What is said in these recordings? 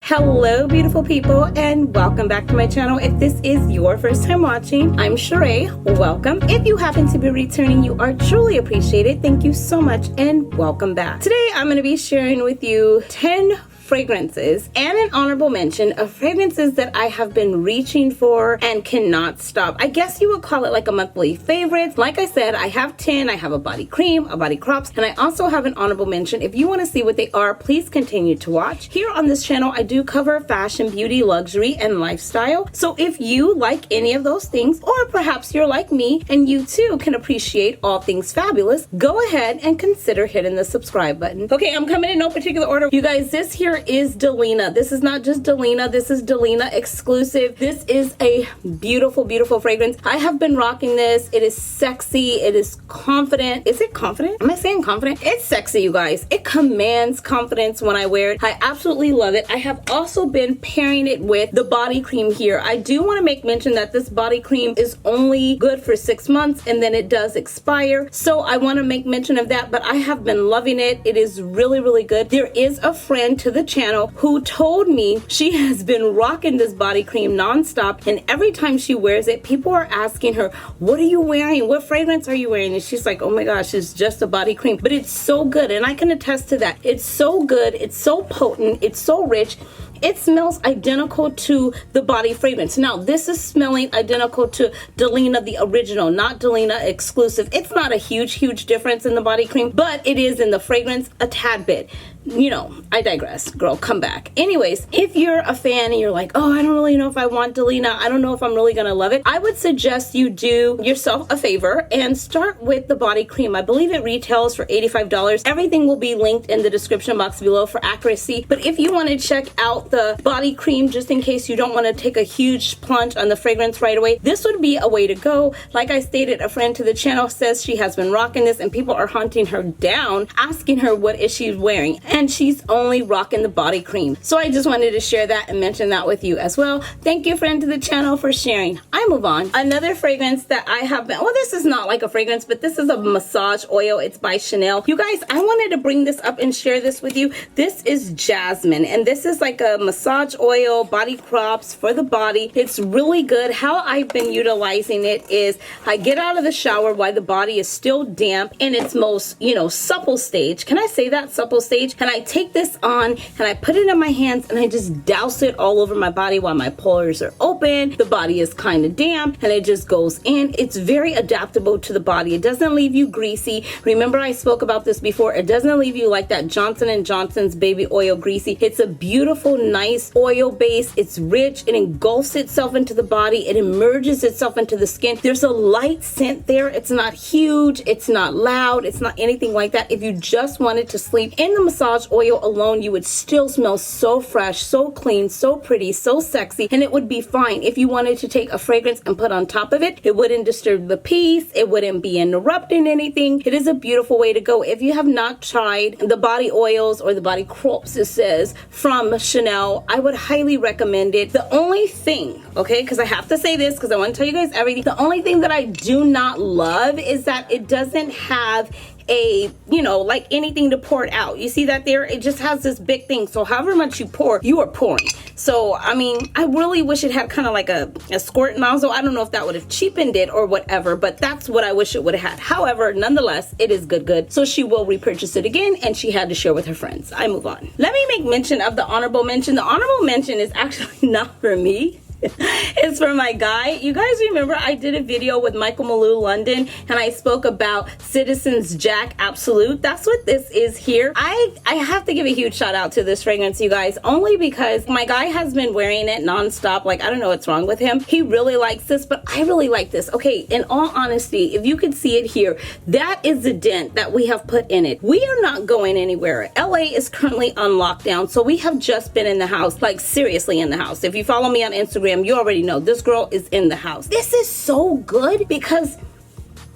Hello beautiful people, and welcome back to my channel. If this is your first time watching, I'm Cheraye. Welcome. If you happen to be returning, you are truly appreciated. Thank you so much and welcome back. Today I'm going to be sharing with you 10 fragrances and an honorable mention of fragrances that I have been reaching for and cannot stop. I guess you would call it like a monthly favorite. Like I said, I have 10. I have a body cream, a body crops, and I also have an honorable mention. If you want to see what they are, please continue to watch. Here on this channel, I do cover fashion, beauty, luxury, and lifestyle. So if you like any of those things, or perhaps you're like me and you too can appreciate all things fabulous, go ahead and consider hitting the subscribe button. Okay, I'm coming in no particular order. You guys, this here is Delena. This is not just Delena, this is Delena exclusive. This is a beautiful, beautiful fragrance. I have been rocking this. It is sexy. It is confident. Is it confident? Am I saying confident? It's sexy, you guys. It commands confidence when I wear it. I absolutely love it. I have also been pairing it with the body cream here. I do want to make mention that this body cream is only good for 6 months and then it does expire. So I want to make mention of that, but I have been loving it. It is really, really good. There is a friend to the channel who told me she has been rocking this body cream nonstop, and every time she wears it, people are asking her, what are you wearing? What fragrance are you wearing? And she's like, oh my gosh, it's just a body cream. But it's so good, and I can attest to that. It's so good, it's so potent, it's so rich. It smells identical to the body fragrance. Now, this is smelling identical to Delena, the original, not Delena exclusive. It's not a huge difference in the body cream, but it is in the fragrance a tad bit. You know, I digress. Girl, come back. Anyways, if you're a fan and you're like, oh, I don't really know if I want Delena, I don't know if I'm really gonna love it, I would suggest you do yourself a favor and start with the body cream. I believe it retails for $85. Everything will be linked in the description box below for accuracy. But if you want to check out the body cream, just in case you don't want to take a huge plunge on the fragrance right away, this would be a way to go. Like I stated, a friend to the channel says she has been rocking this and people are hunting her down, asking her what is she wearing. And she's only rocking the body cream. So I just wanted to share that and mention that with you as well. Thank you, friend to the channel, for sharing. I move on. Another fragrance that I have been, well, this is not like a fragrance, but this is a massage oil. It's by Chanel. You guys, I wanted to bring this up and share this with you. This is Jasmine, and this is like a massage oil, body crops for the body. It's really good. How I've been utilizing it is I get out of the shower while the body is still damp in its most, supple stage. Can I say that? Supple stage? And I take this on and I put it in my hands and I just douse it all over my body while my pores are open. The body is kind of damp and it just goes in. It's very adaptable to the body. It doesn't leave you greasy. Remember, I spoke about this before. It doesn't leave you like that Johnson & Johnson's baby oil greasy. It's a beautiful, nice oil base. It's rich. It engulfs itself into the body. It immerses itself into the skin. There's a light scent there. It's not huge. It's not loud. It's not anything like that. If you just wanted to sleep in the massage oil alone, you would still smell so fresh, so clean, so pretty, so sexy, and it would be fine. If you wanted to take a fragrance and put on top of it, it wouldn't disturb the peace. It wouldn't be interrupting anything. It is a beautiful way to go. If you have not tried the body oils or the body crops, it says, from Chanel, I would highly recommend it. The only thing, okay, because I have to say this because I want to tell you guys everything. The only thing that I do not love is that it doesn't have a, like anything to pour it out. You see that there? It just has this big thing. So however much you pour, you are pouring. So, I mean, I really wish it had kind of like a squirt nozzle. I don't know if that would have cheapened it or whatever, but that's what I wish it would have had. However, nonetheless, it is good. So she will repurchase it again, and she had to share with her friends. I move on. Let me make mention of the honorable mention. The honorable mention is actually not for me. It's for my guy. You guys remember I did a video with Michael Malou London and I spoke about Citizens Jack Absolute. That's what this is here. I have to give a huge shout out to this fragrance, you guys, only because my guy has been wearing it nonstop. Like, I don't know what's wrong with him. He really likes this, but I really like this. Okay, in all honesty, if you could see it here, that is the dent that we have put in it. We are not going anywhere. LA is currently on lockdown, so we have just been in the house, like seriously in the house. If you follow me on Instagram, you already know this girl is in the house. This is so good because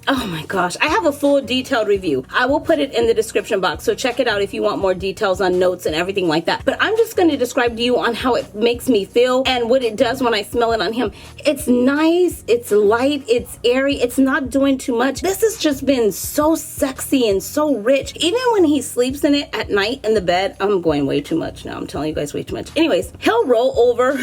Oh my gosh, I have a full detailed review. I will put it in the description box, so check it out if you want more details on notes and everything like that. But I'm just going to describe to you on how it makes me feel and what it does when I smell it on him. It's nice, it's light, it's airy, it's not doing too much. This has just been so sexy and so rich. Even when he sleeps in it at night in the bed, I'm going way too much now. I'm telling you guys way too much. Anyways, he'll roll over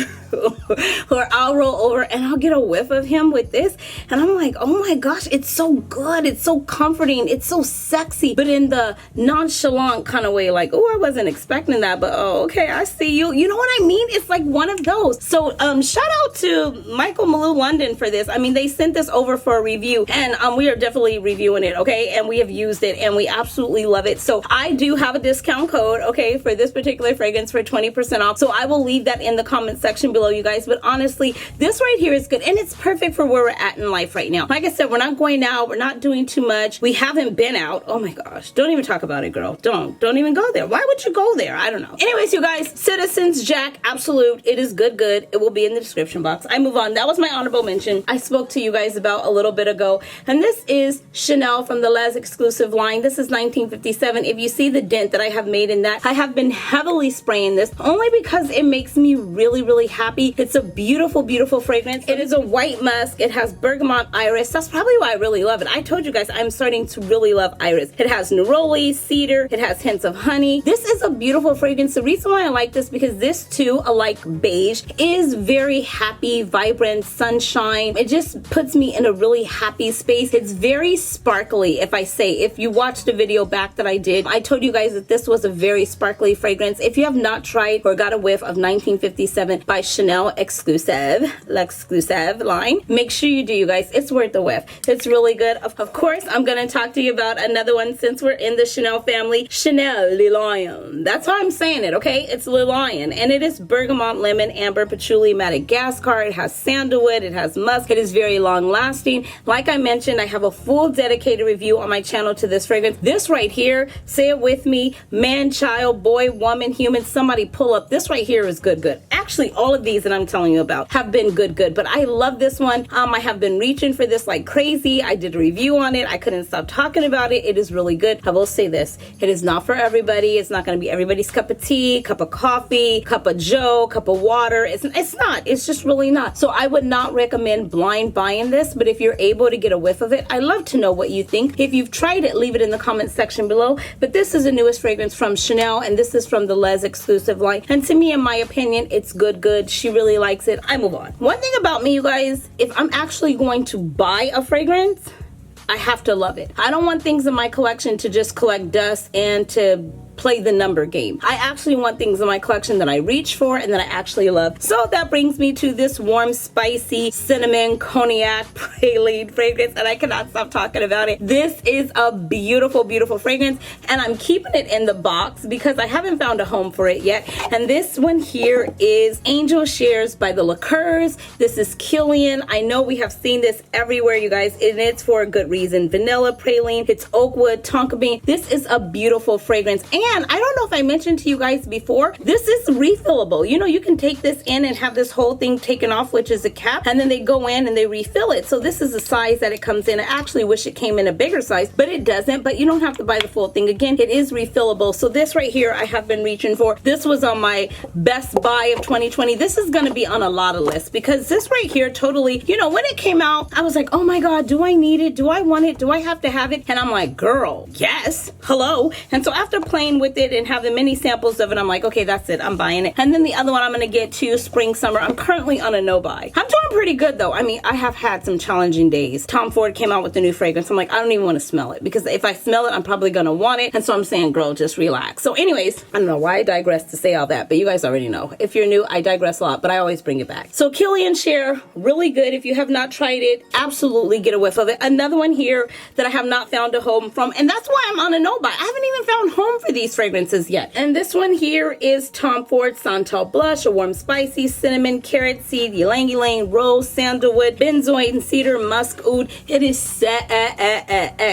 or I'll roll over and I'll get a whiff of him with this. And I'm like, oh my gosh, it's so good. It's so comforting. It's so sexy, but in the nonchalant kind of way, like, oh, I wasn't expecting that, but oh, okay, I see you. You know what I mean? It's like one of those. So shout out to Michael Malou London for this. I mean, they sent this over for a review, and we are definitely reviewing it, okay? And we have used it, and we absolutely love it. So I do have a discount code, okay, for this particular fragrance for 20% off. So I will leave that in the comment section below, you guys. But honestly, this right here is good, and it's perfect for where we're at in life right now. Like I said, we're not going out. We're not doing too much. We haven't been out. Oh my gosh. Don't even talk about it, girl. Don't even go there. Why would you go there? I don't know. Anyways, you guys, Citizens Jack Absolute. It is good. It will be in the description box. I move on. That was my honorable mention I spoke to you guys about a little bit ago. And this is Chanel from the Les exclusive line. This is 1957. If you see the dent that I have made in that, I have been heavily spraying this only because it makes me really, really happy. It's a beautiful, beautiful fragrance. It is a white musk. It has bergamot iris. That's probably why I really love it. I told you guys I'm starting to really love iris. It has neroli, cedar. It has hints of honey. This is a beautiful fragrance. The reason why I like this because this too, alike beige, is very happy, vibrant, sunshine. It just puts me in a really happy space. It's very sparkly. If you watched the video back that I did, I told you guys that this was a very sparkly fragrance. If you have not tried or got a whiff of 1957 by Chanel exclusive, l'exclusive line, make sure you do, you guys. It's worth the whiff. It's really good. Of course, I'm going to talk to you about another one since we're in the Chanel family. Chanel Lilium. That's how I'm saying it, okay? It's Lilium. And it is bergamot, lemon, amber, patchouli, Madagascar. It has sandalwood. It has musk. It is very long lasting. Like I mentioned, I have a full dedicated review on my channel to this fragrance. This right here, say it with me, man, child, boy, woman, human, somebody pull up. This right here is good. Actually, all of these that I'm telling you about have been good, but I love this one. I have been reaching for this like crazy. I did a review on it. I couldn't stop talking about it. It is really good. I will say this. It is not for everybody. It's not going to be everybody's cup of tea, cup of coffee, cup of joe, cup of water. It's not. It's just really not. So I would not recommend blind buying this, but if you're able to get a whiff of it, I love to know what you think. If you've tried it, leave it in the comment section below. But this is the newest fragrance from Chanel, and this is from the Les exclusive line. And to me, in my opinion, it's good. She really likes it. I move on. One thing about me, you guys, if I'm actually going to buy a fragrance, I have to love it. I don't want things in my collection to just collect dust and to play the number game. I actually want things in my collection that I reach for and that I actually love. So that brings me to this warm, spicy cinnamon cognac praline fragrance, and I cannot stop talking about it. This is a beautiful, beautiful fragrance, and I'm keeping it in the box because I haven't found a home for it yet. And this one here is Angel Shares by the Liqueurs. This is Killian. I know we have seen this everywhere, you guys, and it's for a good reason. Vanilla praline. It's oak wood, tonka bean. This is a beautiful fragrance. And I don't know if I mentioned to you guys before, this is refillable. You know, you can take this in and have this whole thing taken off, which is a cap, and then they go in and they refill it. So this is the size that it comes in. I actually wish it came in a bigger size, but it doesn't. But you don't have to buy the full thing. Again, it is refillable. So this right here, I have been reaching for. This was on my best buy of 2020. This is going to be on a lot of lists because this right here totally, you know, when it came out, I was like, oh my God, do I need it? Do I want it? Do I have to have it? And I'm like, girl, yes, hello. And so after playing with it and having many samples of it, I'm like, okay, that's it. I'm buying it. And then the other one I'm going to get to spring, summer. I'm currently on a no buy. I'm doing pretty good though. I mean, I have had some challenging days. Tom Ford came out with the new fragrance. I'm like, I don't even want to smell it because if I smell it, I'm probably going to want it. And so I'm saying, girl, just relax. So anyways, I don't know why I digress to say all that, but you guys already know. If you're new, I digress a lot, but I always bring it back. So Killian Share, really good. If you have not tried it, absolutely get a whiff of it. Another one here that I have not found a home from, and that's why I'm on a no buy. I haven't even found home for these fragrances yet. And this one here is Tom Ford Centaur Blush, a warm, spicy cinnamon, carrot seed, ylang ylang, rose, sandalwood, benzoin, and cedar, musk oud. It is sexy.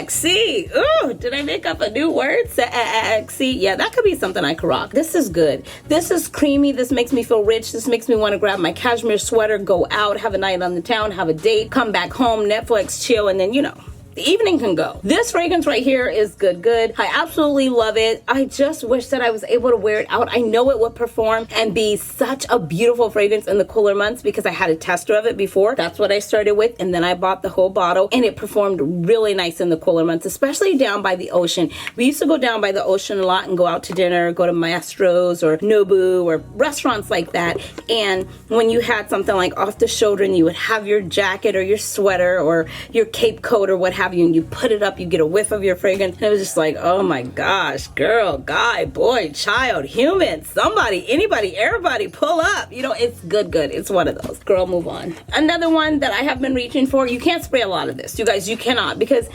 Ooh, did I make up a new word? Sexy. Yeah, that could be something I could rock. This is good. This is creamy. This makes me feel rich. This makes me want to grab my cashmere sweater, go out, have a night on the town, have a date, come back home, Netflix, chill, and then, you know, The evening can go. This fragrance right here is good. I absolutely love it. I just wish that I was able to wear it out. I know it would perform and be such a beautiful fragrance in the cooler months because I had a tester of it before. That's what I started with, and then I bought the whole bottle, and it performed really nice in the cooler months, especially down by the ocean. We used to go down by the ocean a lot and go out to dinner, go to Maestro's or Nobu or restaurants like that. And when you had something like off the shoulder and you would have your jacket or your sweater or your cape coat or what have you, and you put it up, you get a whiff of your fragrance, and it was just like, oh my gosh, girl, guy, boy, child, human, somebody, anybody, everybody, pull up. You know, it's good. It's one of those. Girl, move on. Another one that I have been reaching for, you can't spray a lot of this, you guys, you cannot, because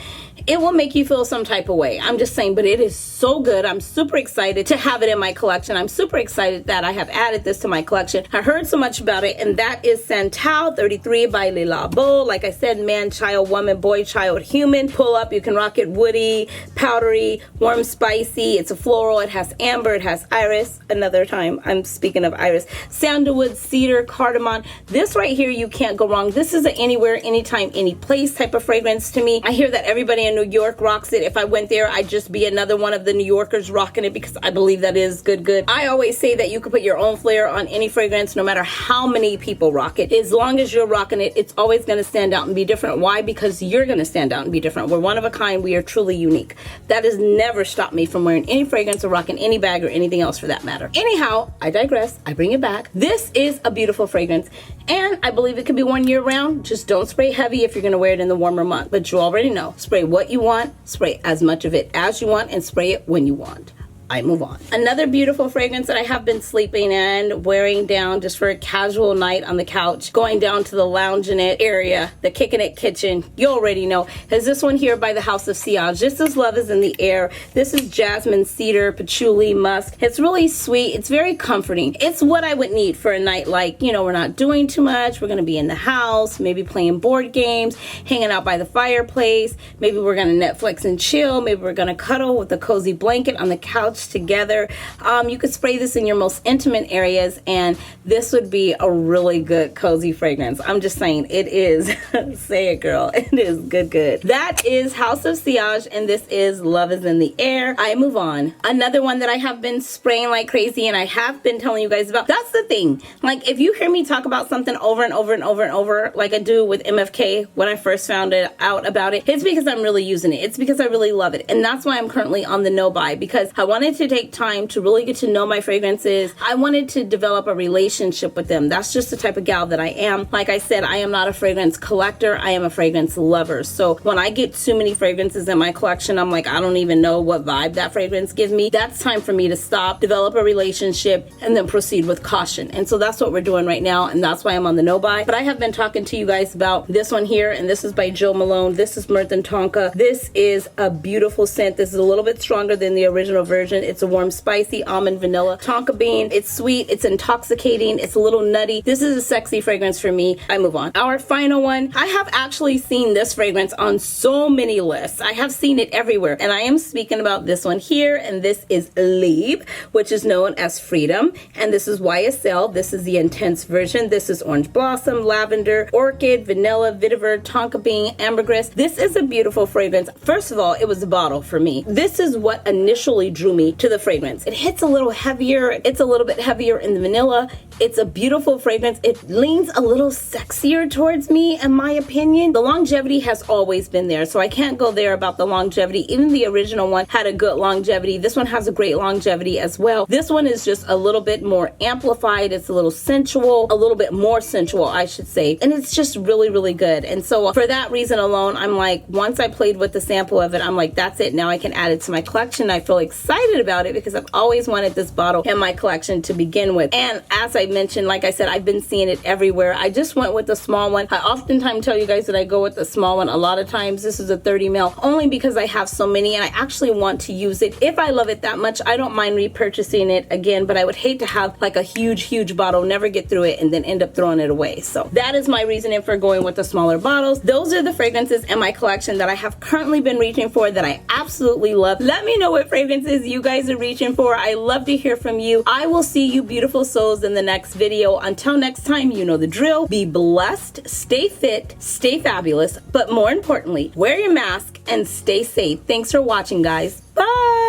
it will make you feel some type of way. I'm just saying, but it is so good. I'm super excited to have it in my collection. I'm super excited that I have added this to my collection. I heard so much about it, and that is Centaur 33 by Le Labo. Like I said, man, child, woman, boy, child, human. Pull up, you can rock it woody, powdery, warm, spicy. It's a floral. It has amber, it has iris. Another time I'm speaking of iris. Sandalwood, cedar, cardamom. This right here, you can't go wrong. This is an anywhere, anytime, any place type of fragrance to me. I hear that everybody in New York rocks it. If I went there, I'd just be another one of the New Yorkers rocking it because I believe that is good. I always say that you can put your own flair on any fragrance no matter how many people rock it. As long as you're rocking it, it's always going to stand out and be different. Why? Because you're going to stand out and be different. We're one of a kind. We are truly unique. That has never stopped me from wearing any fragrance or rocking any bag or anything else for that matter. Anyhow, I digress. I bring it back. This is a beautiful fragrance, and I believe it can be worn year round. Just don't spray heavy if you're going to wear it in the warmer month. But you already know, spray what you want, spray as much of it as you want, and spray it when you want. I move on. Another beautiful fragrance that I have been sleeping in, wearing down just for a casual night on the couch, going down to the lounging it area, the kicking it kitchen, you already know, is this one here by the House of Sillage. Just as love is in the air. This is jasmine, cedar, patchouli, musk. It's really sweet. It's very comforting. It's what I would need for a night like, you know, we're not doing too much. We're going to be in the house, maybe playing board games, hanging out by the fireplace. Maybe we're going to Netflix and chill. Maybe we're going to cuddle with a cozy blanket on the couch together. You could spray this in your most intimate areas, and this would be a really good cozy fragrance. I'm just saying, it is. Say it, girl. It is good. That is House of Sillage, and this is Love is in the Air. I move on. Another one that I have been spraying like crazy, and I have been telling you guys about. That's the thing. Like, if you hear me talk about something over and over, like I do with MFK when I first found out about it, it's because I'm really using it. It's because I really love it, and that's why I'm currently on the no buy, because I wanted to take time to really get to know my fragrances. I wanted to develop a relationship with them. That's just the type of gal that I am. Like I said, I am not a fragrance collector. I am a fragrance lover. So when I get too many fragrances in my collection, I'm like, I don't even know what vibe that fragrance gives me. That's time for me to stop, develop a relationship, and then proceed with caution. And so that's what we're doing right now, and that's why I'm on the no buy. But I have been talking to you guys about this one here, and this is by Joe Malone. This is Mirth and Tonka. This is a beautiful scent. This is a little bit stronger than the original version. It's a warm, spicy almond vanilla tonka bean. It's sweet, it's intoxicating, it's a little nutty. This is a sexy fragrance for me. I move on. Our final one, I have actually seen this fragrance on so many lists. I have seen it everywhere, and I am speaking about this one here, and this is Lieb, which is known as Freedom, and this is YSL. This is the intense version. This is orange blossom, lavender, orchid, vanilla, vetiver, tonka bean, ambergris. This is a beautiful fragrance. First of all, it was the bottle for me. This is what initially drew me to the fragrance. It hits a little heavier. It's a little bit heavier in the vanilla. It's a beautiful fragrance. It leans a little sexier towards me, in my opinion. The longevity has always been there, so I can't go there about the longevity. Even the original one had a good longevity. This one has a great longevity as well. This one is just a little bit more amplified. It's a little sensual, a little bit more sensual, I should say. And it's just really good. And so for that reason alone, I'm like, once I played with the sample of it, I'm like, that's it. Now I can add it to my collection. I feel excited about it because I've always wanted this bottle in my collection to begin with. And as I mentioned, like I said, I've been seeing it everywhere. I just went with the small one. I oftentimes tell you guys that I go with the small one. A lot of times this is a 30 ml only because I have so many and I actually want to use it. If I love it that much, I don't mind repurchasing it again, but I would hate to have like a huge bottle, never get through it, and then end up throwing it away. So that is my reasoning for going with the smaller bottles. Those are the fragrances in my collection that I have currently been reaching for that I absolutely love. Let me know what fragrances you guys are reaching for. I love to hear from you. I will see you beautiful souls in the next next video. Until next time, you know the drill. Be blessed, stay fit, stay fabulous, but more importantly, wear your mask and stay safe. Thanks for watching, guys. Bye.